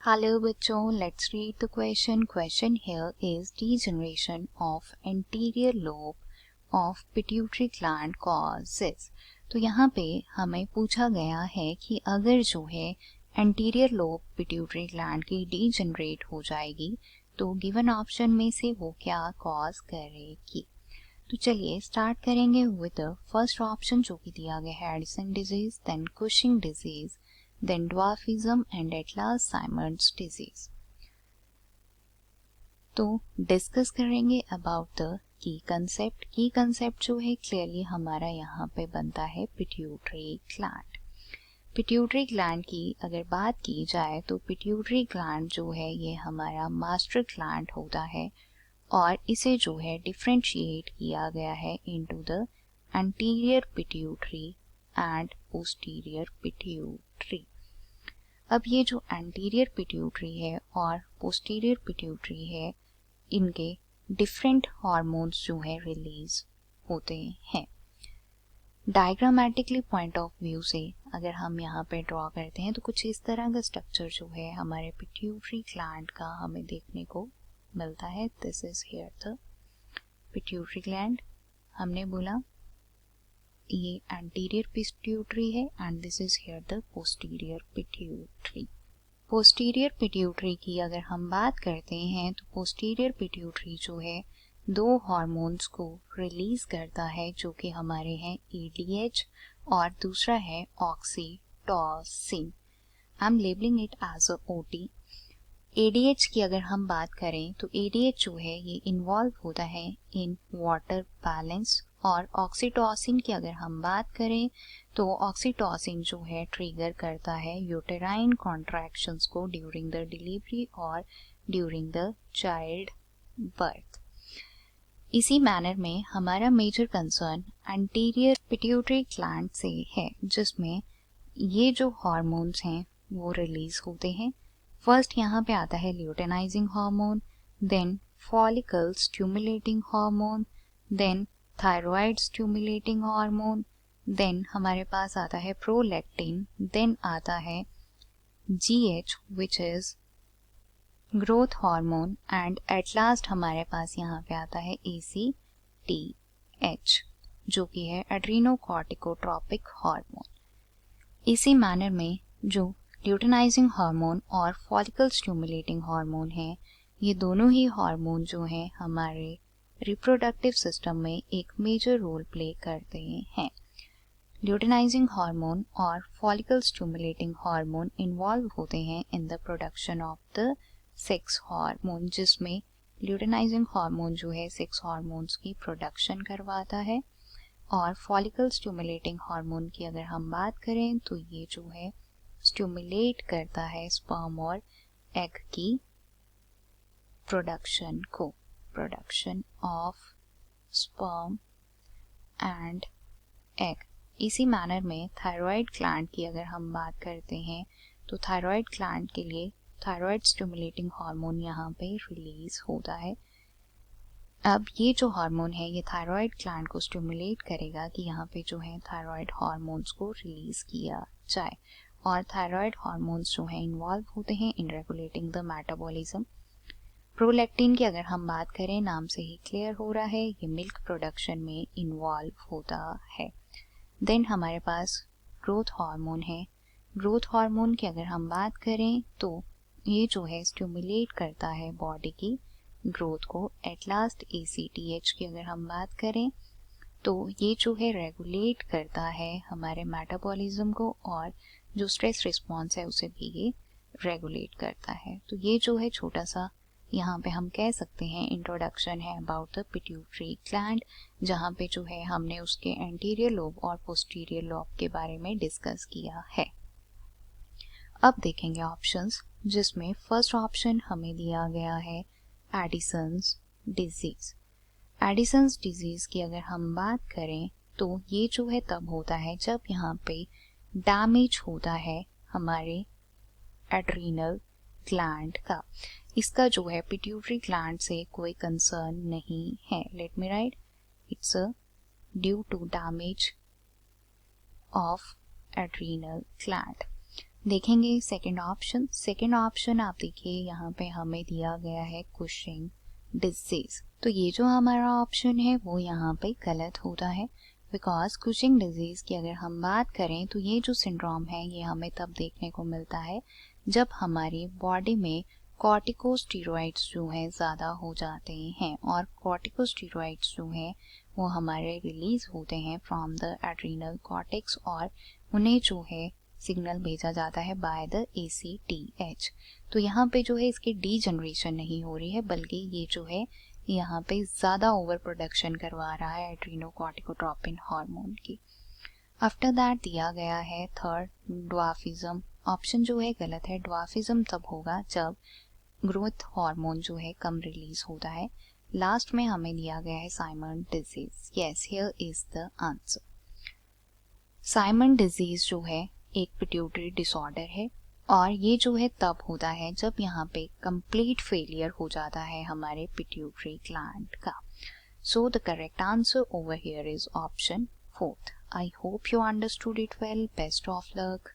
Hello बच्चों, let's read the question. Question here is degeneration of anterior lobe of pituitary gland causes. तो यहाँ पे हमें पूछा गया है कि अगर जो है एंटीरियर लोब पिट्यूटरी ग्लैंड की डीजनरेट हो जाएगी तो गिवन ऑप्शन में से वो क्या कॉज करेगी. तो चलिए स्टार्ट करेंगे विद द फर्स्ट ऑप्शन जो कि दिया गया है Addison disease, then Cushing disease, then dwarfism and at last Simon's disease. तो डिस्कस करेंगे about the key concept. Key concept जो है क्लियरली हमारा यहाँ पे बनता है पिट्यूटरी ग्लैंड. पिट्यूटरी ग्लैंड की अगर बात की जाए तो पिट्यूटरी ग्लैंड जो है ये हमारा मास्टर ग्लैंड होता है और इसे जो है डिफ्रेंशिएट किया गया है into the anterior pituitary and posterior pituitary. अब ये जो एंटीरियर पिट्यूटरी है और पोस्टीरियर पिट्यूटरी है इनके डिफरेंट हार्मोन्स जो है रिलीज होते हैं. डायग्रामेटिकली पॉइंट ऑफ व्यू से अगर हम यहाँ पे ड्रॉ करते हैं तो कुछ इस तरह का स्ट्रक्चर जो है हमारे पिट्यूटरी ग्लैंड का हमें देखने को मिलता है. This is here the pituitary gland. हमने बोला ये एंटीरियर पिट्यूटरी है and this is here the posterior pituitary. Posterior pituitary की अगर हम बात करते हैं तो पोस्टीरियर पिट्यूटरी जो है दो हार्मोन्स को रिलीज करता है जो कि हमारे हैं एडीएच और दूसरा है oxytocin. I am labelling it as a OT. ADH की अगर हम बात करें तो एडीएच जो है ये इन्वॉल्व होता है इन वाटर बैलेंस और ऑक्सीटोसिन की अगर हम बात करें तो ऑक्सीटोसिन जो है ट्रिगर करता है यूटेराइन कॉन्ट्रैक्शंस को ड्यूरिंग द डिलीवरी और ड्यूरिंग द चाइल्ड बर्थ. इसी मैनर में हमारा major concern anterior pituitary gland से है जिसमें ये जो हार्मोन्स हैं वो रिलीज होते हैं. फर्स्ट यहाँ पे आता है luteinizing hormone, then follicle stimulating hormone, then thyroid stimulating hormone, then हमारे पास आता है प्रोलैक्टिन, देन आता है GH which is growth hormone and at last हमारे पास यहाँ पे आता है ACTH जो कि है एड्रीनोकॉर्टिकोट्रोपिक हार्मोन. इसी मैनर में जो ल्यूटेनाइजिंग हार्मोन और फॉलिकल स्टिमुलेटिंग हार्मोन है ये दोनों ही हार्मोन जो हैं हमारे रिप्रोडक्टिव सिस्टम में एक मेजर रोल प्ले करते हैं. ल्यूटेनाइजिंग हार्मोन और फॉलिकल स्टिमुलेटिंग हार्मोन इन्वॉल्व होते हैं in the production of the sex hormone जिसमें ल्यूटेनाइजिंग हार्मोन जो है सेक्स हार्मोन्स की प्रोडक्शन करवाता है और फॉलिकल स्टिमुलेटिंग हार्मोन की अगर हम बात करें तो ये जो है स्टिमुलेट करता है स्पर्म और एग की प्रोडक्शन को. Production of sperm and egg. इसी मैनर में थायराइड ग्लैंड की अगर हम बात करते हैं तो थायराइड ग्लैंड के लिए थायराइड स्टिमुलेटिंग हार्मोन यहाँ पे रिलीज होता है. अब ये जो हार्मोन है ये थायराइड ग्लैंड को स्टिमुलेट करेगा कि यहाँ पे जो है थायराइड हार्मोन्स को रिलीज किया जाए और थायराइड हार्मोन्स जो है इन्वॉल्व होते हैं इन रेगुलेटिंग द मेटाबॉलिज्म. प्रोलैक्टिन की अगर हम बात करें नाम से ही क्लियर हो रहा है ये मिल्क प्रोडक्शन में इन्वॉल्व होता है. देन हमारे पास ग्रोथ हार्मोन है. ग्रोथ हार्मोन की अगर हम बात करें तो ये जो है स्टिमुलेट करता है बॉडी की ग्रोथ को. एट लास्ट ACTH की अगर हम बात करें तो ये जो है रेगुलेट करता है हमारे मेटाबॉलिज्म को और जो स्ट्रेस रिस्पॉन्स है उसे भी ये रेगुलेट करता है. तो ये जो है छोटा सा यहाँ पे हम कह सकते हैं इंट्रोडक्शन है अबाउट द पिट्यूटरी ग्लैंड जहाँ पे जो है हमने उसके एंटीरियर लोब और पोस्टीरियर लोब के बारे में डिस्कस किया है. अब देखेंगे ऑप्शंस जिसमें फर्स्ट ऑप्शन हमें दिया गया है एडिसन्स डिजीज. एडिसन्स डिजीज की अगर हम बात करें तो ये जो है तब होता है जब यहाँ पे डैमेज होता है हमारे एड्रीनल ग्लैंड का. इसका जो है पिट्यूटरी ग्लैंड से कोई कंसर्न नहीं है. Let me write, it's due to damage of adrenal gland. देखेंगे सेकेंड ऑप्शन आप देखिए यहाँ पे हमें दिया गया है कुशिंग डिजीज। तो ये जो हमारा ऑप्शन है वो यहाँ पे गलत होता है, बिकॉज कुशिंग डिजीज की अगर हम बात करें तो ये जो सिंड्रोम है ये हमें तब देखने को मिलता है जब हमारी बॉडी में कॉर्टिकोस्टेरॉइड्स जो हैं ज़्यादा हो जाते हैं, और कॉर्टिकोस्टेरॉइड्स जो हैं वो हमारे रिलीज होते हैं फ्रॉम द एड्रीनल कॉर्टेक्स, और उन्हें जो है सिग्नल भेजा जाता है बाय द ACTH। तो यहाँ पे जो है इसकी डी जनरेशन नहीं हो रही है, बल्कि ये जो है यहाँ पे ज़्यादा ओवर प्रोडक्शन करवा रहा है एड्रीनोकॉर्टिकोट्रोपिन हार्मोन की। आफ्टर दैट दिया गया है थर्ड ड्वार्फिज्म। ऑप्शन जो है गलत है। ड्वार्फिज्म तब होगा जब ग्रोथ हार्मोन जो है कम रिलीज होता है। लास्ट में हमें दिया गया है Simon disease. Yes, here is the answer. Simon disease जो है एक पिट्यूटरी डिसऑर्डर है, और ये जो है तब होता है जब यहाँ पे कंप्लीट फेलियर हो जाता है हमारे पिट्यूटरी ग्लैंड का। So the correct answer over here is option 4th। I hope you understood it well. Best of luck.